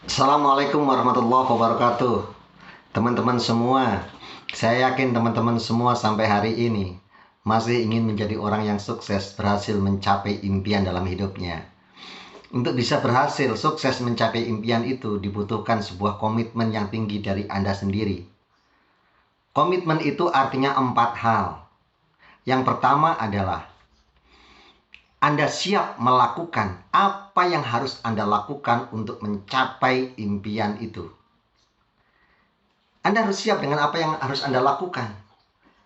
Assalamualaikum warahmatullahi wabarakatuh. Teman-teman semua, saya yakin teman-teman semua sampai hari ini masih ingin menjadi orang yang sukses, berhasil mencapai impian dalam hidupnya. Untuk bisa berhasil sukses mencapai impian itu dibutuhkan sebuah komitmen yang tinggi dari Anda sendiri. Komitmen itu artinya 4 hal. Yang pertama adalah Anda siap melakukan apa yang harus Anda lakukan untuk mencapai impian itu. Anda harus siap dengan apa yang harus Anda lakukan.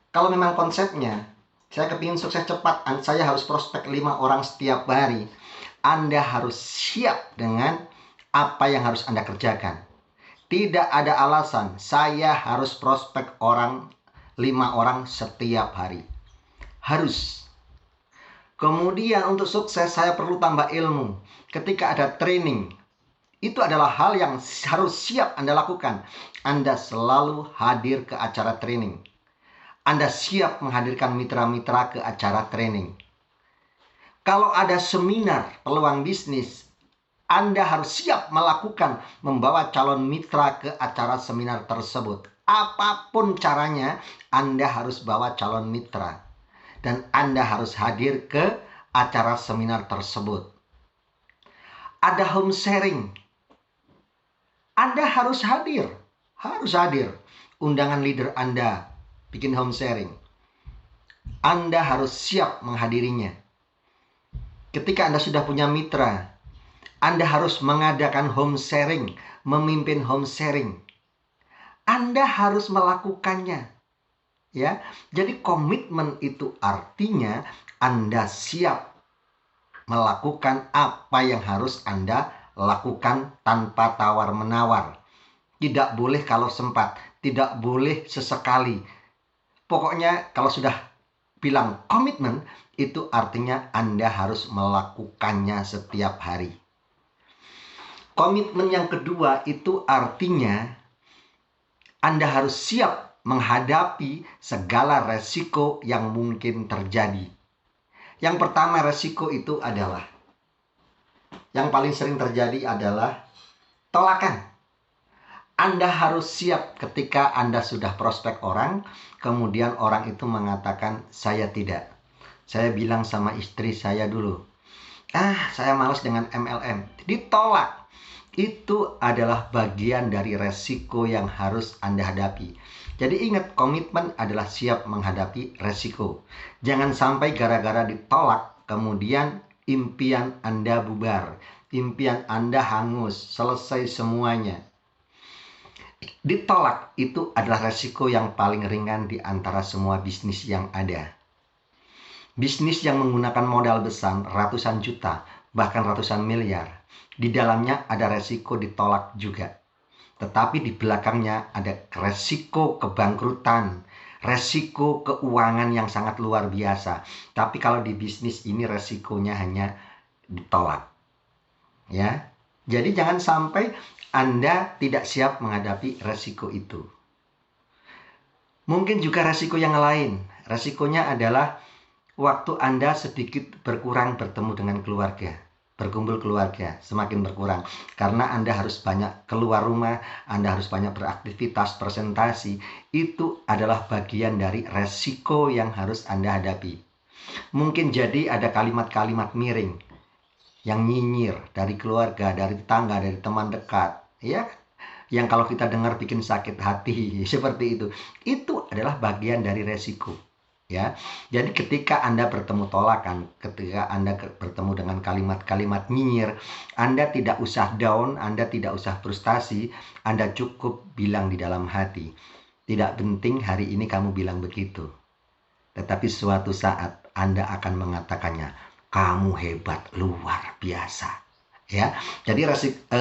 Kalau memang konsepnya, saya kepingin sukses cepat, saya harus prospek 5 orang setiap hari. Anda harus siap dengan apa yang harus Anda kerjakan. Tidak ada alasan, saya harus prospek 5 orang setiap hari. Harus. Kemudian untuk sukses saya perlu tambah ilmu. Ketika ada training, itu adalah hal yang harus siap Anda lakukan. Anda selalu hadir ke acara training. Anda siap menghadirkan mitra-mitra ke acara training. Kalau ada seminar peluang bisnis, Anda harus siap melakukan membawa calon mitra ke acara seminar tersebut. Apapun caranya, Anda harus bawa calon mitra. Dan Anda harus hadir ke acara seminar tersebut. Ada home sharing. Anda harus hadir. Harus hadir. Undangan leader Anda bikin home sharing. Anda harus siap menghadirinya. Ketika Anda sudah punya mitra, Anda harus mengadakan home sharing, memimpin home sharing. Anda harus melakukannya. Ya. Jadi komitmen itu artinya Anda siap melakukan apa yang harus Anda lakukan tanpa tawar-menawar. Tidak boleh kalau sempat, tidak boleh sesekali. Pokoknya kalau sudah bilang komitmen, itu artinya Anda harus melakukannya setiap hari. Komitmen yang kedua itu artinya Anda harus siap menghadapi segala resiko yang mungkin terjadi. Yang pertama resiko itu adalah, yang paling sering terjadi adalah tolakan. Anda harus siap ketika Anda sudah prospek orang, kemudian orang itu mengatakan, saya tidak. Saya bilang sama istri saya dulu, saya malas dengan MLM. Ditolak. Itu adalah bagian dari resiko yang harus Anda hadapi. Jadi ingat, komitmen adalah siap menghadapi resiko. Jangan sampai gara-gara ditolak, kemudian impian Anda bubar. Impian Anda hangus, selesai semuanya. Ditolak itu adalah resiko yang paling ringan di antara semua bisnis yang ada. Bisnis yang menggunakan modal besar ratusan juta, bahkan ratusan miliar. Di dalamnya ada resiko ditolak juga. Tetapi di belakangnya ada resiko kebangkrutan, resiko keuangan yang sangat luar biasa. Tapi kalau di bisnis ini resikonya hanya ditolak. Ya. Jadi jangan sampai Anda tidak siap menghadapi resiko itu. Mungkin juga resiko yang lain. Resikonya adalah waktu Anda sedikit berkurang bertemu dengan keluarga. Berkumpul keluarga semakin berkurang. Karena Anda harus banyak keluar rumah, Anda harus banyak beraktivitas, presentasi. Itu adalah bagian dari resiko yang harus Anda hadapi. Mungkin jadi ada kalimat-kalimat miring yang nyinyir dari keluarga, dari tetangga, dari teman dekat, ya, yang kalau kita dengar bikin sakit hati seperti itu. Itu adalah bagian dari resiko, ya. Jadi ketika Anda bertemu tolakan, ketika Anda bertemu dengan kalimat-kalimat nyinyir, Anda tidak usah down, Anda tidak usah frustasi, Anda cukup bilang di dalam hati, tidak penting hari ini kamu bilang begitu, tetapi suatu saat Anda akan mengatakannya, kamu hebat luar biasa. Ya, jadi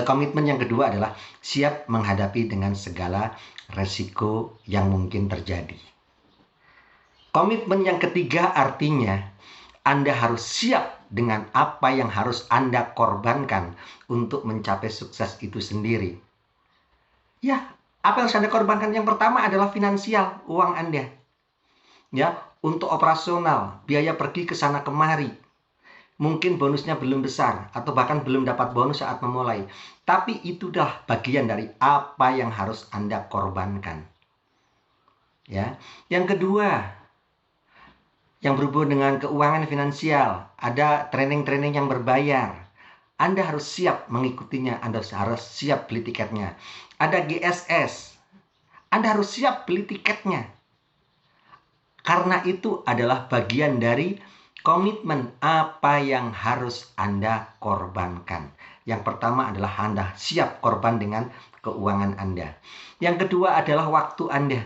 komitmen yang kedua adalah siap menghadapi dengan segala resiko yang mungkin terjadi. Komitmen yang ketiga artinya Anda harus siap dengan apa yang harus Anda korbankan untuk mencapai sukses itu sendiri. Ya, apa yang harus Anda korbankan? Yang pertama adalah finansial, uang Anda. Ya, untuk operasional, biaya pergi ke sana kemari. Mungkin bonusnya belum besar atau bahkan belum dapat bonus saat memulai. Tapi itu dah bagian dari apa yang harus Anda korbankan. Ya. Yang kedua, yang berhubungan dengan keuangan finansial, ada training-training yang berbayar. Anda harus siap mengikutinya, Anda harus siap beli tiketnya. Ada GSS, Anda harus siap beli tiketnya. Karena itu adalah bagian dari komitmen apa yang harus Anda korbankan. Yang pertama adalah Anda siap korban dengan keuangan Anda. Yang kedua adalah waktu Anda.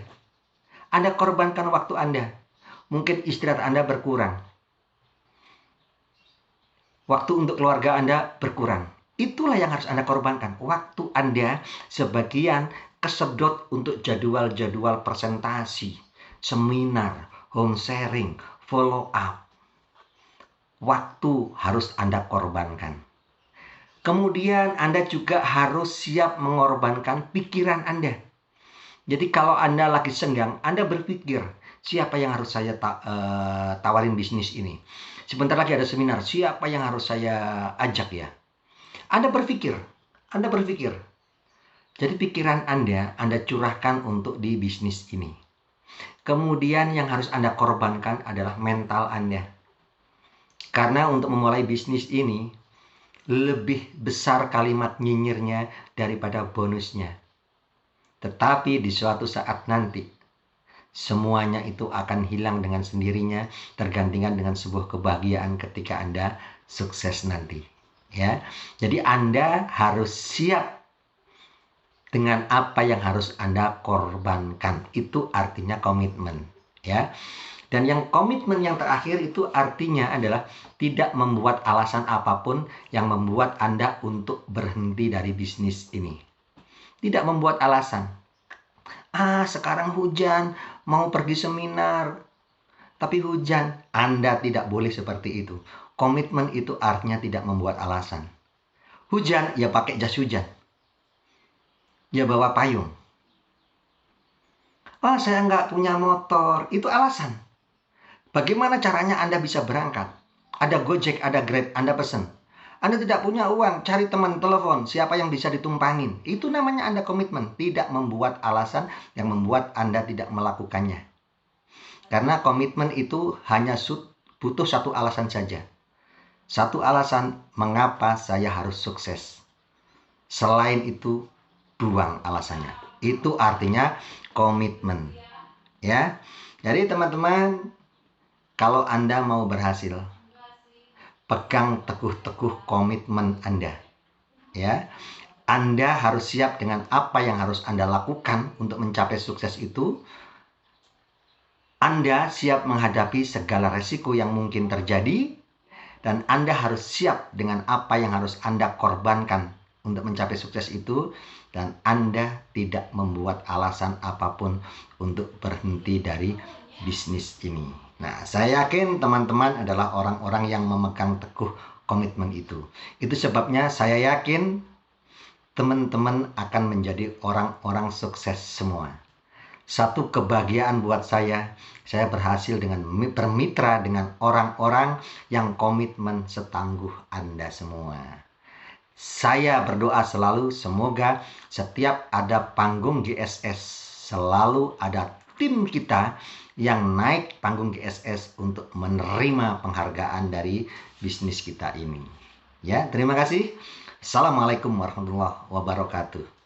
Anda korbankan waktu Anda. Mungkin istirahat Anda berkurang. Waktu untuk keluarga Anda berkurang. Itulah yang harus Anda korbankan. Waktu Anda sebagian kesedot untuk jadwal-jadwal presentasi, seminar, home sharing, follow up. Waktu harus Anda korbankan. Kemudian Anda juga harus siap mengorbankan pikiran Anda. Jadi kalau Anda lagi senggang, Anda berpikir, siapa yang harus saya tawarin bisnis ini? Sebentar lagi ada seminar, siapa yang harus saya ajak ya? Anda berpikir. Jadi pikiran Anda curahkan untuk di bisnis ini. Kemudian yang harus Anda korbankan adalah mental Anda. Karena untuk memulai bisnis ini, lebih besar kalimat nyinyirnya daripada bonusnya. Tetapi di suatu saat nanti, semuanya itu akan hilang dengan sendirinya, tergantikan dengan sebuah kebahagiaan ketika Anda sukses nanti. Ya, jadi Anda harus siap dengan apa yang harus Anda korbankan. Itu artinya komitmen. Ya, dan yang komitmen yang terakhir itu artinya adalah tidak membuat alasan apapun yang membuat Anda untuk berhenti dari bisnis ini. Tidak membuat alasan. Sekarang hujan, mau pergi seminar, tapi hujan. Anda tidak boleh seperti itu. Komitmen itu artinya tidak membuat alasan. Hujan, ya pakai jas hujan. Ya bawa payung. Saya nggak punya motor. Itu alasan. Bagaimana caranya Anda bisa berangkat? Ada Gojek, ada Grab, Anda pesen. Anda tidak punya uang, cari teman, telepon, siapa yang bisa ditumpangin. Itu namanya Anda komitmen, tidak membuat alasan yang membuat Anda tidak melakukannya. Karena komitmen itu hanya butuh satu alasan saja. Satu alasan mengapa saya harus sukses. Selain itu, buang alasannya. Itu artinya komitmen. Ya. Jadi teman-teman, kalau Anda mau berhasil, pegang teguh-teguh komitmen Anda. Ya. Anda harus siap dengan apa yang harus Anda lakukan untuk mencapai sukses itu. Anda siap menghadapi segala resiko yang mungkin terjadi. Dan Anda harus siap dengan apa yang harus Anda korbankan untuk mencapai sukses itu. Dan Anda tidak membuat alasan apapun untuk berhenti dari bisnis ini. Nah, saya yakin teman-teman adalah orang-orang yang memegang teguh komitmen itu. Itu sebabnya saya yakin teman-teman akan menjadi orang-orang sukses semua. Satu kebahagiaan buat saya berhasil dengan bermitra dengan orang-orang yang komitmen setangguh Anda semua. Saya berdoa selalu semoga setiap ada panggung GSS, selalu ada tim kita yang naik panggung GSS untuk menerima penghargaan dari bisnis kita ini. Ya, terima kasih. Assalamualaikum warahmatullahi wabarakatuh.